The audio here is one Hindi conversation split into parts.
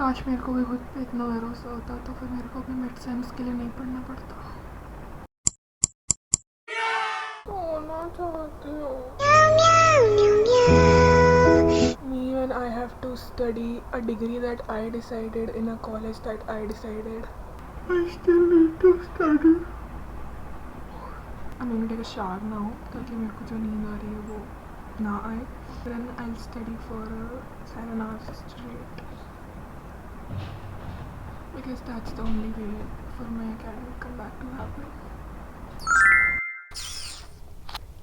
काश मेरे को भी खुद पे इतना भरोसा होता तो फिर मेरे को भी मिड सेम्स के लिए नहीं पढ़ना पड़ता। सोना चाहती हूँ। Me when I have to study a degree that I decided in a college that I decided. I still need to study. I'm going to take a shower now ताकि मेरे को जो नींद आ रही है वो ना आए. Then I'll study for 7 hours straight because that's the only way for my academic comeback to happen.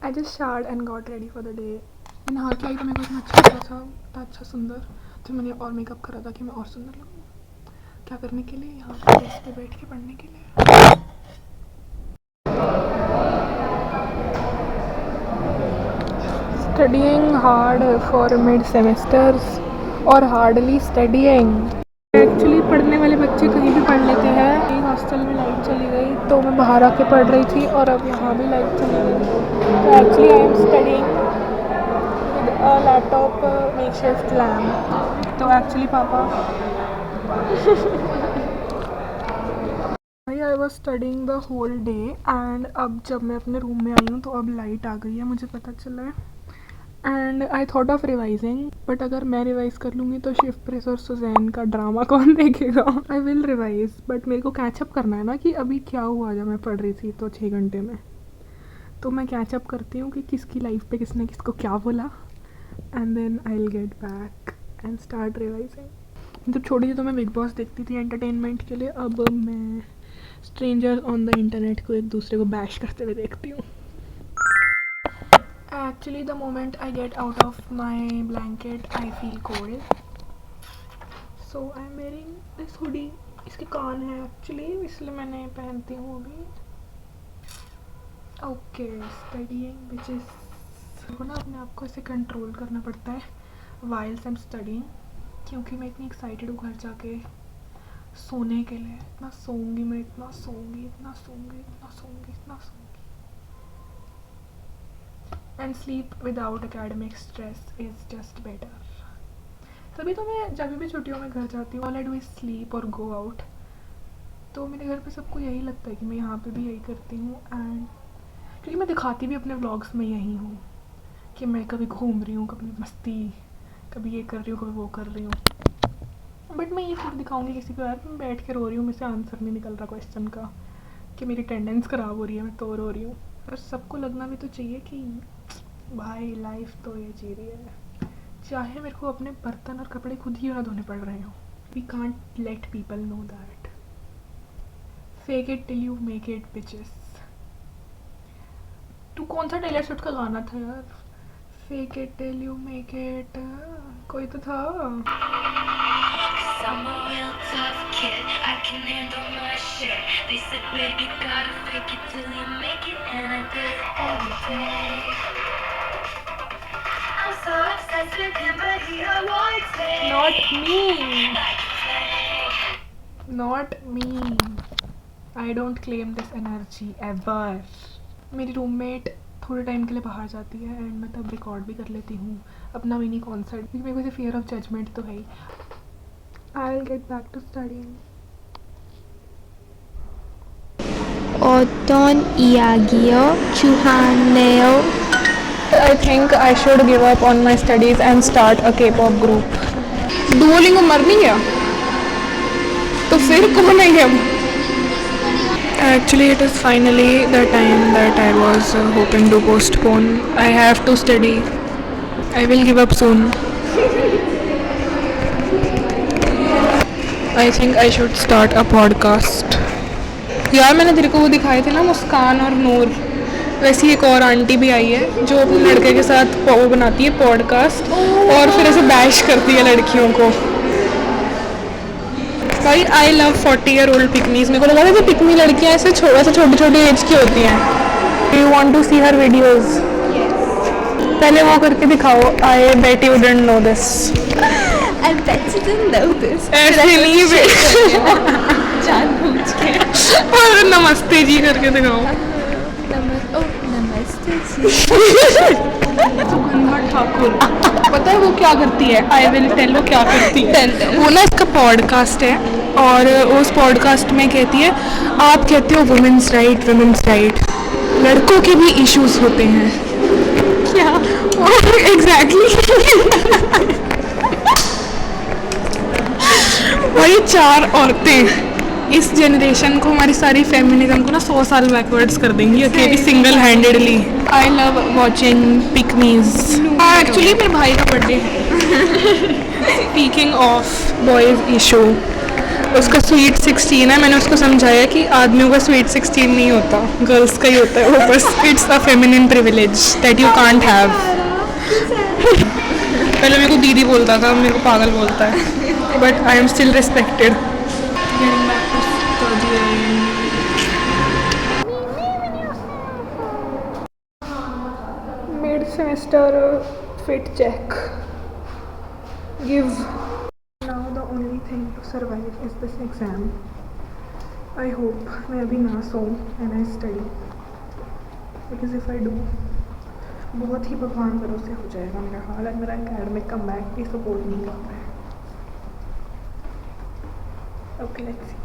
I just showered and got ready for the day. मैंने नहा के आई तो मेरे को इतना अच्छा लगा था, इतना अच्छा सुंदर, तो मैंने और मेकअप करा था कि मैं और सुंदर लगूँ. क्या करने के लिए? यहाँ पे डेस्क पे बैठ के पढ़ने के लिए. Studying hard for mid semesters और hardly studying. एक्चुअली पढ़ने वाले बच्चे कहीं भी पढ़ लेते हैं. हॉस्टल में लाइट चली गई तो मैं बाहर आके पढ़ रही थी और अब यहाँ भी लाइट चली गई. तो actually I am studying with a laptop makeshift lamp. तो एक्चुअली पापा I was studying the whole day and अब जब मैं अपने रूम में आई हूँ तो अब लाइट आ गई है, मुझे पता चला है. And I thought of revising, but अगर मैं रिवाइज़ कर लूँगी तो शिवप्रीत और सुजैन का ड्रामा कौन देखेगा. आई विल रिवाइज, बट मेरे को कैचअप करना है ना कि अभी क्या हुआ जब मैं पढ़ रही थी तो 6 घंटे में. तो मैं कैचअप करती हूँ कि किसकी लाइफ पे किसने किसको क्या बोला and then I will get back and start revising. जब छोटी थी तो मैं बिग बॉस देखती थी एंटरटेनमेंट के लिए. अब मैं स्ट्रेंजर ऑन द इंटरनेट को एक दूसरे को बैश करते हुए देखती हूँ. Actually, the moment I get out of my blanket, I feel cold. So I'm wearing this hoodie. इसके कान है एक्चुअली, इसलिए मैंने पहनती हूँ अभी. Okay, studying bitches. मेरे को ना अपने आप को ऐसे कंट्रोल करना पड़ता है whilst I'm studying, क्योंकि मैं इतनी एक्साइटेड हूँ घर जाके सोने के लिए. इतना सोऊंगी मैं, इतना सोऊंगी, इतना सोऊंगी, इतना सोऊंगी, इतना सोऊंगी. And sleep without academic stress is just better. तभी तो मैं जब भी छुट्टियों में घर जाती हूँ all I do is sleep और गो आउट. तो मेरे घर पे सबको यही लगता है कि मैं यहाँ पे भी यही करती हूँ. एंड क्योंकि मैं दिखाती भी अपने व्लॉग्स में यही हूँ कि मैं कभी घूम रही हूँ, कभी मस्ती, कभी ये कर रही हूँ, कभी वो कर रही हूँ. बट मैं ये थोड़ी दिखाऊँगी किसी को यार मैं बैठ के रो रही हूँ, मुझसे आंसर नहीं निकल रहा क्वेश्चन का, कि मेरी अटेंडेंस ख़राब हो रही है, मैं तो रो रही हूँ. और सबको लगना भी तो चाहिए कि भाई लाइफ तो ये जी रही है, चाहे मेरे को अपने बर्तन और कपड़े खुद ही ना धोने पड़ रहे हो. We can't let people know that. Fake it till you make it bitches. तू कौन सा टेलर स्विफ्ट का गाना था यार? Fake it till you make it, कोई तो था. Not me. I don't claim this energy ever. मेरी रूममेट थोड़े टाइम के लिए बाहर जाती है एंड मैं तब रिकॉर्ड भी कर लेती हूँ अपना मिनी कॉन्सर्ट, क्योंकि मेरे को फियर ऑफ जजमेंट तो है ही. I will get back to studying. Oton Iagio Chuhaneo. I think I should give up on my studies and start a K-pop group. Duolingo मर नहीं गया तो फिर कौन है हम? Actually, it is finally the time that I was hoping to postpone. I have to study. I will give up soon. I think I should start a podcast. यार मैंने तेरे को वो दिखाए थे ना मुस्कान और नूर, वैसी एक और आंटी भी आई है जो अपने लड़के के साथ वो बनाती है पॉडकास्ट और फिर ऐसे बैश करती है लड़कियों को. भाई आई लव 40-year-old पिकनीज. मेरे को लगा था कि पिकनी लड़कियाँ ऐसे छोटी छोटी एज की होती हैं. You want to see her videos? पहले वो करके दिखाओ. I bet you didn't know this. I bet you didn't know this. ऐसे नहीं जानबूझ के. और नमस्ते जी करके दिखाओ. Oh, नमस्ते जी। सुगंधा ठाकुर, पता है वो क्या करती है? आई विल टेल वो क्या करती है। वो ना इसका पॉडकास्ट है और उस पॉडकास्ट में कहती है, आप कहते हो वुमेन्स राइट, लड़कों के भी इश्यूज होते हैं क्या? एग्जैक्टली वही 4 औरतें इस जनरेशन को, हमारी सारी फेमिनिज्म को ना 100 साल बैकवर्ड्स कर देंगी अकेली single handedly. I love watching Pikmins. Actually मेरे भाई का बर्थडे है। स्पीकिंग ऑफ बॉयज इशू, उसका स्वीट 16 है। मैंने उसको समझाया कि आदमियों का स्वीट 16 नहीं होता, गर्ल्स का ही होता है वो, बस it's a feminine privilege that you can't have. पहले मेरे को दीदी बोलता था, मेरे को पागल बोलता है, but I am still respected. Mid semester fit check give. Now the only thing to survive is this exam. I hope मैं अभी ना सोऊं and I study, because if I do बहुत ही भगवान भरोसे हो जाएगा मेरा हाल, और मेरा एकेडमिक कमबैक भी सपोर्ट नहीं करता है। Okay let's see.